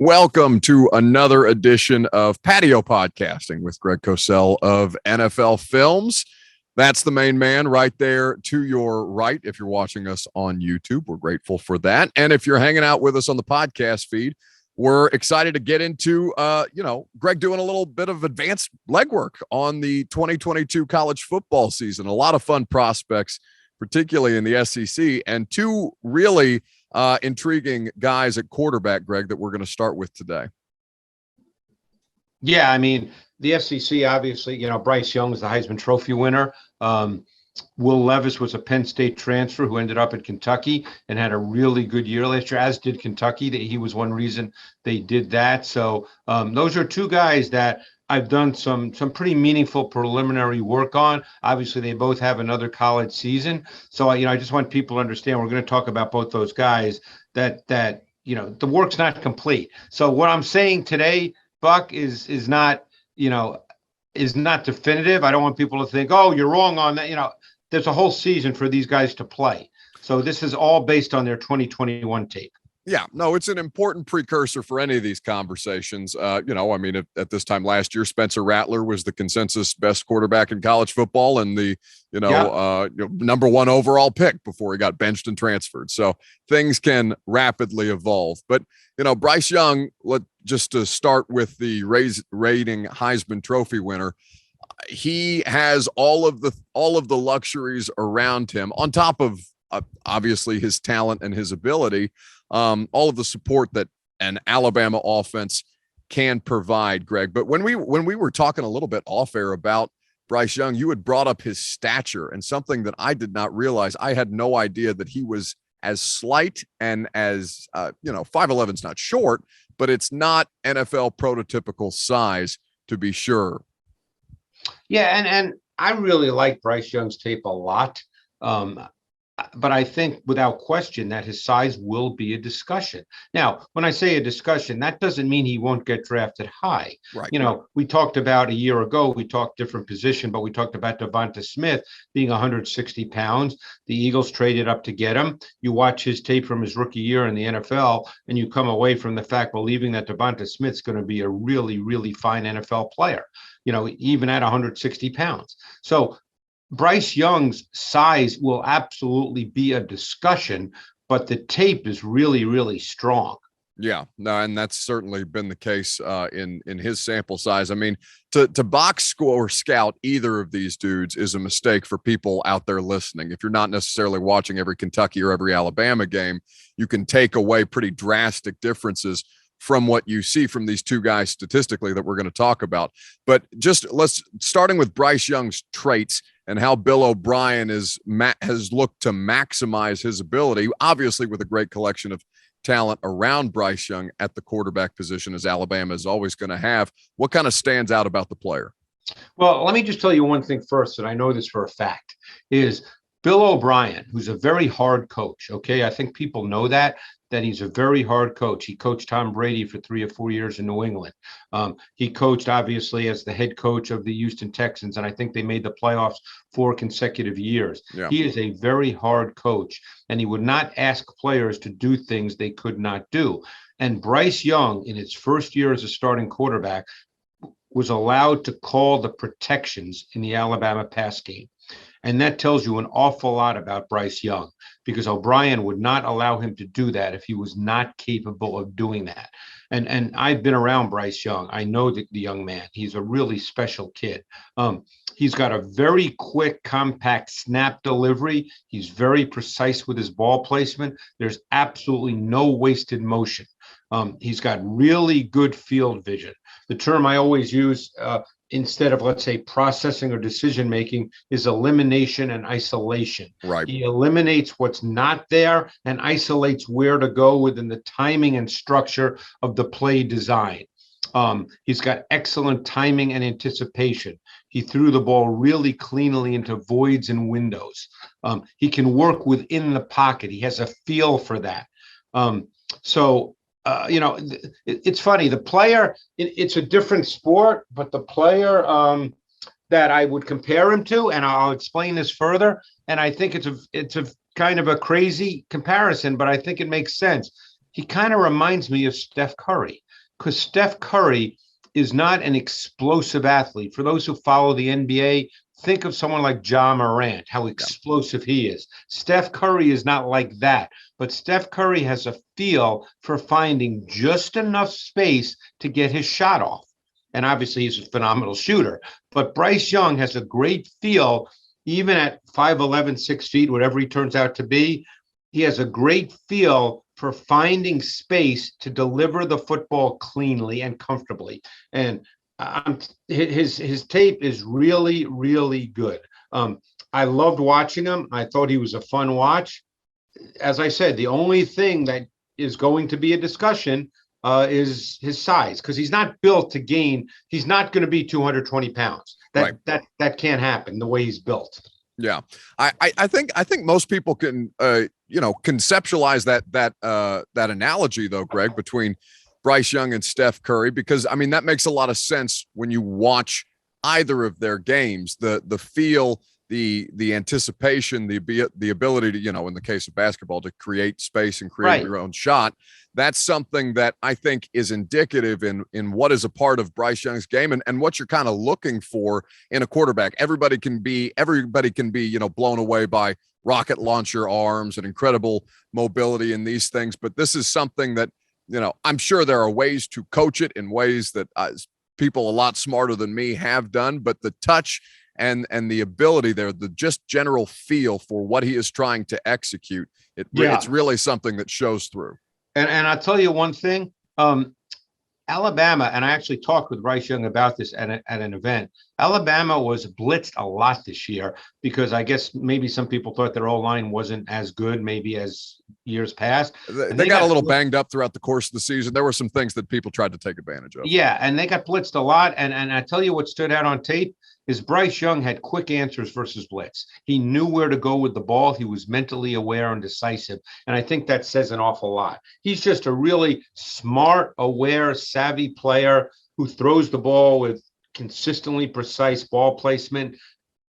Welcome to another edition of Patio Podcasting with Greg Cosell of NFL Films. That's the main man right there to your right. If you're watching us on YouTube, we're grateful for that. And if you're hanging out with us on the podcast feed, we're excited to get into, Greg doing a little bit of advanced legwork on the 2022 college football season. A lot of fun prospects, particularly in the SEC, and two really intriguing guys at quarterback, Greg, that we're going to start with today. Yeah, I mean, the SEC, obviously, Bryce Young is the Heisman Trophy winner. Will Levis was a Penn State transfer who ended up at Kentucky and had a really good year last year, as did Kentucky. He was one reason they did that. So those are two guys that I've done some pretty meaningful preliminary work on. Obviously, they both have another college season. So, I just want people to understand we're going to talk about both those guys that the work's not complete. So what I'm saying today, Buck, is not definitive. I don't want people to think, oh, you're wrong on that. There's a whole season for these guys to play. So this is all based on their 2021 tape. Yeah, no, it's an important precursor for any of these conversations. At this time last year, Spencer Rattler was the consensus best quarterback in college football and the, number one overall pick before he got benched and transferred. So things can rapidly evolve. But, Bryce Young, just to start with the rating Heisman Trophy winner, he has all of the luxuries around him on top of obviously his talent and his ability. All of the support that an Alabama offense can provide, Greg. But when we were talking a little bit off air about Bryce Young, you had brought up his stature and something that I did not realize. I had no idea that he was as slight and as 5'11" is not short, but it's not NFL prototypical size, to be sure. Yeah, and I really like Bryce Young's tape a lot. But I think without question that his size will be a discussion. Now, when I say a discussion, that doesn't mean he won't get drafted high. Right. We talked about a year ago, we talked different position, but we talked about Devonta Smith being 160 pounds. The Eagles traded up to get him. You watch his tape from his rookie year in the NFL, and you come away from the fact believing that Devonta Smith's going to be a really, really fine NFL player, even at 160 pounds. So Bryce Young's size will absolutely be a discussion, but the tape is really, really strong. Yeah, no, and that's certainly been the case in his sample size. I mean, to box score or scout either of these dudes is a mistake for people out there listening. If you're not necessarily watching every Kentucky or every Alabama game, you can take away pretty drastic differences from what you see from these two guys statistically that we're going to talk about. But starting with Bryce Young's traits and how Bill O'Brien has looked to maximize his ability, obviously with a great collection of talent around Bryce Young at the quarterback position, as Alabama is always going to have. What kind of stands out about the player? Well, let me just tell you one thing first, and I know this for a fact, is Bill O'Brien, who's a very hard coach, okay? I think people know that he's a very hard coach. He coached Tom Brady for 3 or 4 years in New England. He coached, obviously, as the head coach of the Houston Texans, and I think they made the playoffs 4 consecutive years. Yeah. He is a very hard coach, and he would not ask players to do things they could not do. And Bryce Young, in his first year as a starting quarterback, was allowed to call the protections in the Alabama pass game. And that tells you an awful lot about Bryce Young, because O'Brien would not allow him to do that if he was not capable of doing that. And I've been around Bryce Young. I know the young man. He's a really special kid. He's got a very quick, compact snap delivery. He's very precise with his ball placement. There's absolutely no wasted motion. He's got really good field vision. The term I always use instead of, let's say, processing or decision-making is elimination and isolation. Right. He eliminates what's not there and isolates where to go within the timing and structure of the play design. He's got excellent timing and anticipation. He threw the ball really cleanly into voids and windows. He can work within the pocket. He has a feel for that. It's funny. The player, it's a different sport, but the player that I would compare him to, and I'll explain this further, and I think it's a kind of a crazy comparison, but I think it makes sense. he kind of reminds me of Steph Curry, because Steph Curry is not an explosive athlete. For those who follow the NBA, think of someone like Ja Morant, how explosive he is. Steph Curry is not like that, but Steph Curry has a feel for finding just enough space to get his shot off. And obviously, he's a phenomenal shooter. But Bryce Young has a great feel, even at 5'11", 6 feet, whatever he turns out to be. He has a great feel for finding space to deliver the football cleanly and comfortably. And his tape is really, really good. I loved watching him. I thought he was a fun watch. As I said, the only thing that is going to be a discussion is his size, because he's not built to gain. He's not going to be 220 pounds. That can't happen the way he's built. Yeah, I think most people can conceptualize that analogy though, Greg, between Bryce Young and Steph Curry, because I mean that makes a lot of sense when you watch either of their games. The feel, the anticipation, the ability to, in the case of basketball, to create space and create your own shot. That's something that I think is indicative in what is a part of Bryce Young's game and what you're kind of looking for in a quarterback. Everybody can be, blown away by rocket launcher arms and incredible mobility in these things. But this is something that, I'm sure there are ways to coach it in ways that people a lot smarter than me have done, but the touch and the ability there, the just general feel for what he is trying to execute, it's really something that shows through. And I'll tell you one thing, Alabama, and I actually talked with Bryce Young about this at an event. Alabama was blitzed a lot this year because I guess maybe some people thought their O-line wasn't as good maybe as years past. They got a little banged up throughout the course of the season. There were some things that people tried to take advantage of. Yeah, and they got blitzed a lot. And I tell you what stood out on tape is Bryce Young had quick answers versus blitz. He knew where to go with the ball. He was mentally aware and decisive. And I think that says an awful lot. He's just a really smart, aware, savvy player who throws the ball with consistently precise ball placement.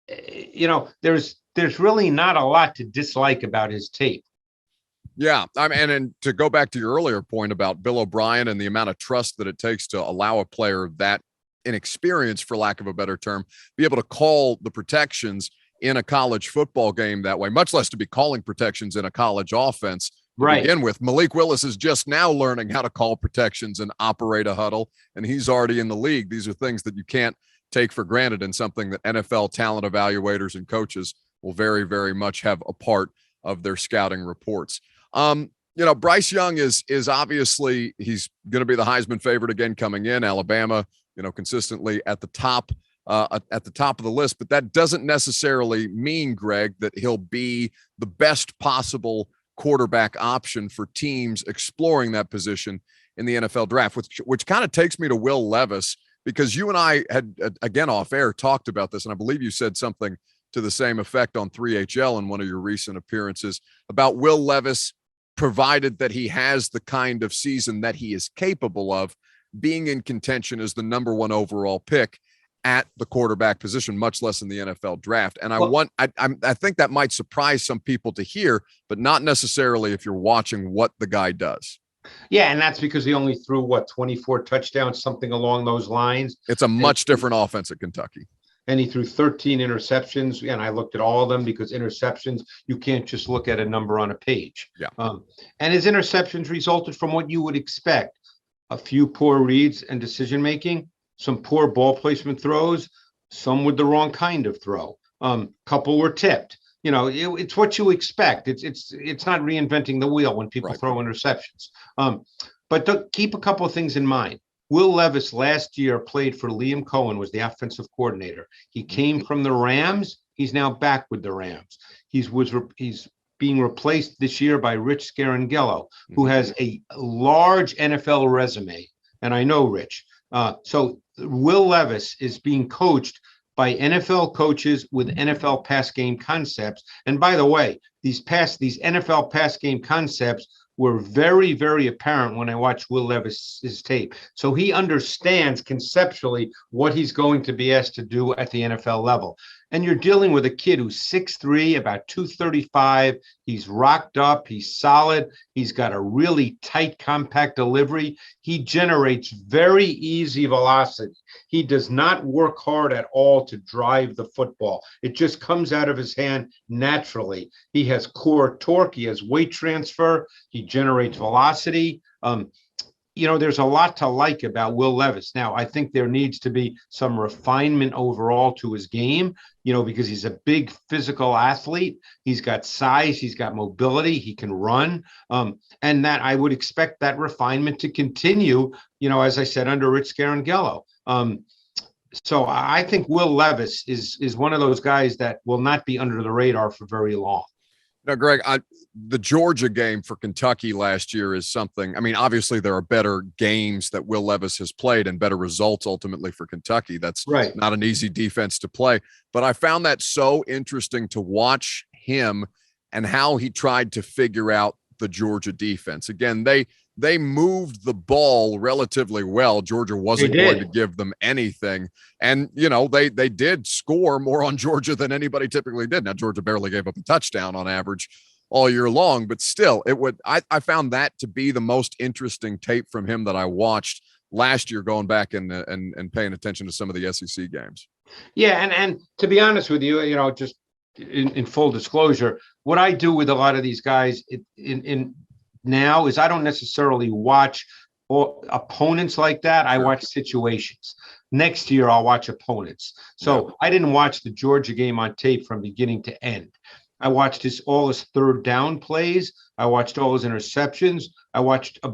There's really not a lot to dislike about his tape. Yeah, I mean, and to go back to your earlier point about Bill O'Brien and the amount of trust that it takes to allow a player that inexperienced, for lack of a better term, be able to call the protections in a college football game that way, much less to be calling protections in a college offense to begin with. Malik Willis is just now learning how to call protections and operate a huddle, and he's already in the league. These are things that you can't take for granted and something that NFL talent evaluators and coaches will very, very much have a part of their scouting reports. Bryce Young is obviously, he's going to be the Heisman favorite again coming in. Alabama, consistently at the top of the list, but that doesn't necessarily mean, Greg, that he'll be the best possible quarterback option for teams exploring that position in the NFL draft, which kind of takes me to Will Levis, because you and I had, again, off air talked about this, and I believe you said something to the same effect on 3HL in one of your recent appearances about Will Levis, provided that he has the kind of season that he is capable of, being in contention as the number 1 overall pick at the quarterback position, much less in the NFL draft. And I think that might surprise some people to hear, but not necessarily if you're watching what the guy does. Yeah, and that's because he only threw 24 touchdowns, something along those lines. It's a much different offense at Kentucky. And he threw 13 interceptions, and I looked at all of them because interceptions, you can't just look at a number on a page. Yeah. And his interceptions resulted from what you would expect. A few poor reads and decision-making, some poor ball placement throws, some with the wrong kind of throw. Couple were tipped. It's what you expect. It's not reinventing the wheel when people throw interceptions. But keep a couple of things in mind. Will Levis last year played for Liam Cohen, was the offensive coordinator. He came from the Rams. He's now back with the Rams. He's being replaced this year by Rich Scarangello, who has a large NFL resume. And I know Rich. So Will Levis is being coached by NFL coaches with NFL pass game concepts. And by the way, these NFL pass game concepts were very, very apparent when I watched Will Levis's tape. So he understands conceptually what he's going to be asked to do at the NFL level. And you're dealing with a kid who's 6'3", about 235. He's rocked up. He's solid. He's got a really tight, compact delivery. He generates very easy velocity. He does not work hard at all to drive the football. It just comes out of his hand naturally. He has core torque. He has weight transfer. He generates velocity. There's a lot to like about Will Levis. Now, I think there needs to be some refinement overall to his game, because he's a big physical athlete. He's got size, he's got mobility, he can run. And that I would expect that refinement to continue, as I said, under Rich Scarangello. So I think Will Levis is one of those guys that will not be under the radar for very long. Now, Greg, the Georgia game for Kentucky last year is something. I mean, obviously there are better games that Will Levis has played and better results ultimately for Kentucky. That's right. Not an easy defense to play. But I found that so interesting to watch him and how he tried to figure out the Georgia defense. Again, they moved the ball relatively well. Georgia wasn't going to give them anything. And, they did score more on Georgia than anybody typically did. Now, Georgia barely gave up a touchdown on average all year long, but still I found that to be the most interesting tape from him that I watched last year, going back and paying attention to some of the SEC games. Yeah. And to be honest with you, just in full disclosure, what I do with a lot of these guys now is I don't necessarily watch opponents like that. I watch situations. Next year, I'll watch opponents. So I didn't watch the Georgia game on tape from beginning to end. I watched all his third down plays. I watched all his interceptions. I watched a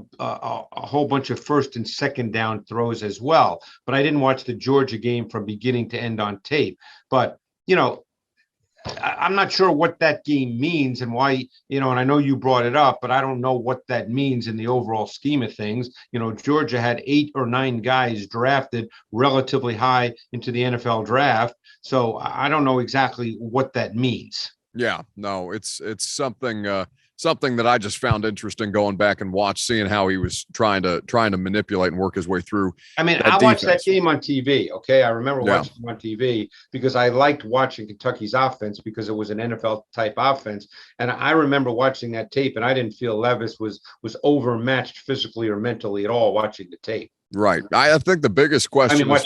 whole bunch of first and second down throws as well. But I didn't watch the Georgia game from beginning to end on tape. But, I'm not sure what that game means and why, and I know you brought it up, but I don't know what that means in the overall scheme of things. Georgia had 8 or 9 guys drafted relatively high into the NFL draft. So I don't know exactly what that means. Yeah, no, it's something that I just found interesting going back and seeing how he was trying to manipulate and work his way through. I mean, I watched that game on TV. Okay. I remember watching him on TV because I liked watching Kentucky's offense because it was an NFL type offense. And I remember watching that tape and I didn't feel Levis was overmatched physically or mentally at all watching the tape. Right. I think the biggest question I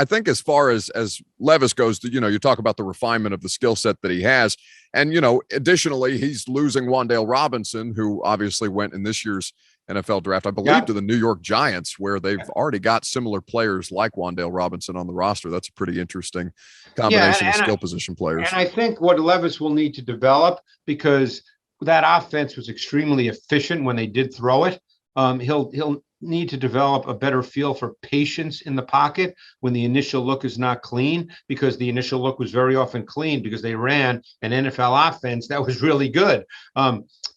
think as far as Levis goes, you talk about the refinement of the skill set that he has. And, additionally, he's losing Wan'Dale Robinson, who obviously went in this year's NFL draft, I believe, to the New York Giants, where they've already got similar players like Wan'Dale Robinson on the roster. That's a pretty interesting combination of skill position players. And I think what Levis will need to develop, because that offense was extremely efficient when they did throw it, he'll need to develop a better feel for patience in the pocket when the initial look is not clean, because the initial look was very often clean because they ran an NFL offense that was really good.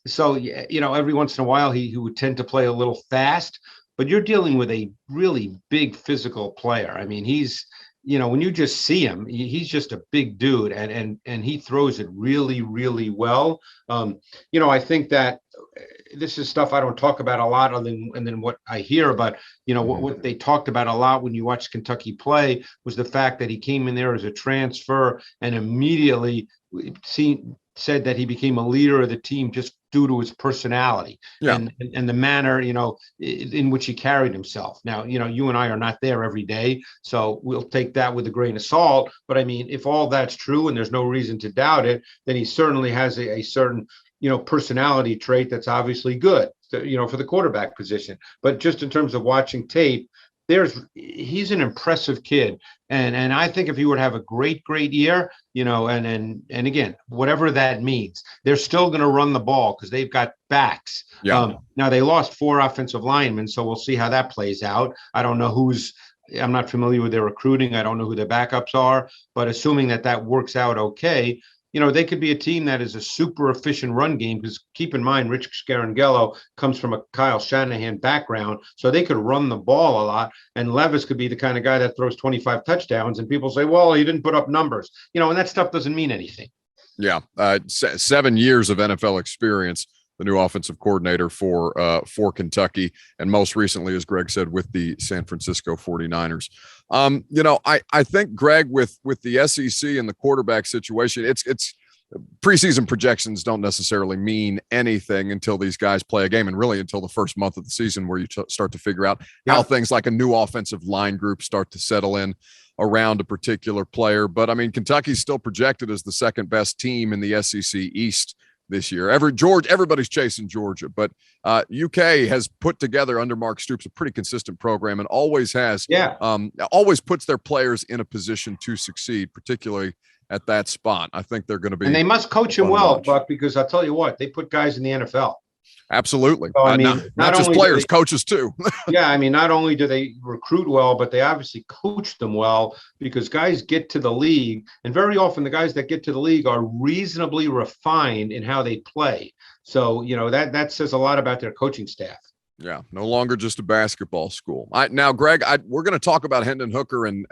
So, every once in a while he would tend to play a little fast, but you're dealing with a really big physical player. I mean, he's, when you just see him, he's just a big dude and he throws it really, really well. I think that this is stuff I don't talk about a lot other than what I hear, but what they talked about a lot when you watch Kentucky play was the fact that he came in there as a transfer and immediately said that he became a leader of the team just due to his personality and the manner, in which he carried himself. Now, you and I are not there every day, so we'll take that with a grain of salt. But I mean, if all that's true and there's no reason to doubt it, then he certainly has a certain personality trait that's obviously good, for the quarterback position. But just in terms of watching tape, he's an impressive kid. And I think if he would have a great year, and again, whatever that means, they're still going to run the ball because they've got backs. Now they lost 4 offensive linemen, so we'll see how that plays out. I don't know I'm not familiar with their recruiting. I don't know who their backups are, but assuming that works out okay, they could be a team that is a super efficient run game, because keep in mind, Rich Scarangello comes from a Kyle Shanahan background, so they could run the ball a lot. And Levis could be the kind of guy that throws 25 touchdowns, and people say, well, he didn't put up numbers, and that stuff doesn't mean anything. Yeah. 7 years of NFL experience the new offensive coordinator for Kentucky, and most recently, as Greg said, with the San Francisco 49ers. I think, Greg, with the SEC and the quarterback situation, it's preseason projections don't necessarily mean anything until these guys play a game, and really until the first month of the season, where you start to figure out how things like a new offensive line group start to settle in around a particular player. But I mean, Kentucky's still projected as the second best team in the SEC East this year. Everybody's chasing Georgia, but UK has put together under Mark Stoops a pretty consistent program, and always has, always puts their players in a position to succeed, particularly at that spot. I think they're going to be, and they must coach him well, Buck, because I'll tell you what, they put guys in the NFL. Absolutely. So, I mean, not just players, coaches too. Yeah, I mean, not only do they recruit well, but they obviously coach them well, because guys get to the league, and very often the guys that get to the league are reasonably refined in how they play. So, that says a lot about their coaching staff. Yeah, no longer just a basketball school. Now, Greg, we're going to talk about Hendon Hooker and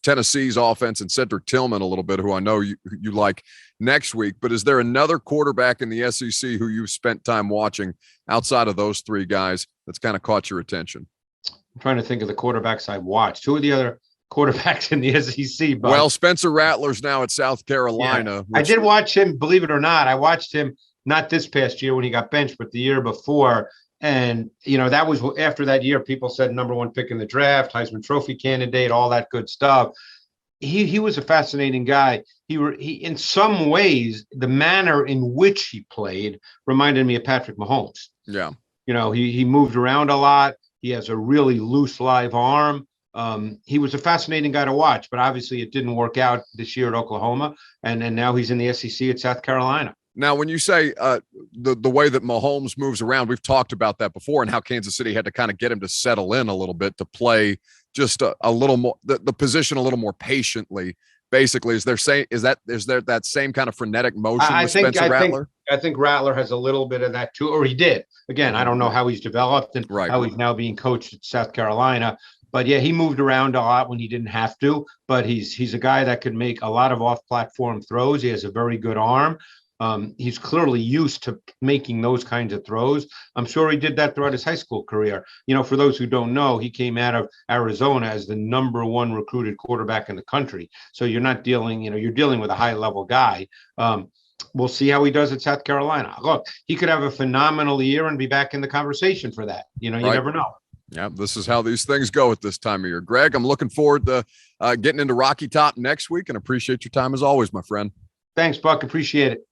Tennessee's offense and Cedric Tillman a little bit, who I know you like, next week. But is there another quarterback in the SEC who you've spent time watching outside of those three guys that's kind of caught your attention? I'm trying to think of the quarterbacks I've watched. Who are the other quarterbacks in the SEC? Bob? Well, Spencer Rattler's now at South Carolina. Yeah. I did watch him, believe it or not. I watched him not this past year when he got benched, but the year before. And, that was after that year, people said number one pick in the draft, Heisman Trophy candidate, all that good stuff. He was a fascinating guy. He in some ways, the manner in which he played reminded me of Patrick Mahomes. Yeah. He moved around a lot. He has a really loose live arm. He was a fascinating guy to watch, but obviously it didn't work out this year at Oklahoma. And now he's in the SEC at South Carolina. Now, when you say the way that Mahomes moves around, we've talked about that before, and how Kansas City had to kind of get him to settle in a little bit, to play just a little more, the position a little more patiently. Basically, is there that same kind of frenetic motion with Spencer Rattler? I think Rattler has a little bit of that too, or he did. Again, I don't know how he's developed and how he's now being coached at South Carolina. But yeah, he moved around a lot when he didn't have to. But he's a guy that could make a lot of off-platform throws. He has a very good arm. He's clearly used to making those kinds of throws. I'm sure he did that throughout his high school career. For those who don't know, he came out of Arizona as the number one recruited quarterback in the country. So you're not dealing, you're dealing with a high level guy. We'll see how he does at South Carolina. Look, he could have a phenomenal year and be back in the conversation for that. You never know. Yeah, this is how these things go at this time of year. Greg, I'm looking forward to getting into Rocky Top next week, and appreciate your time as always, my friend. Thanks, Buck. Appreciate it.